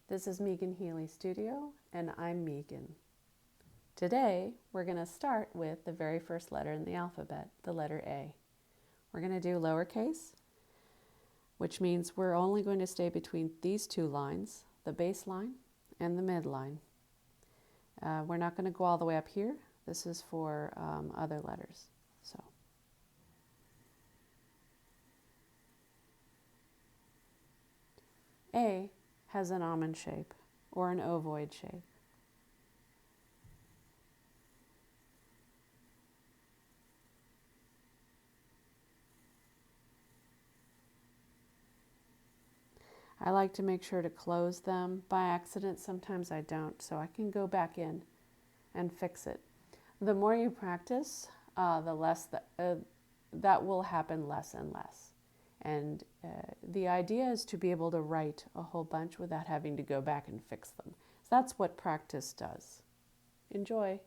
This is Megan Healy Studio, and I'm Megan. Today, we're going to start with the very first letter in the alphabet, the letter A. We're going to do lowercase, which means we're only going to stay between these two lines, the base line and the midline. We're not going to go all the way up here. This is for other letters. So, A has an almond shape or an ovoid shape. I like to make sure to close them by accident. Sometimes I don't, so I can go back in and fix it. The more you practice, the less that will happen less and less. And the idea is to be able to write a whole bunch without having to go back and fix them. So that's what practice does. Enjoy.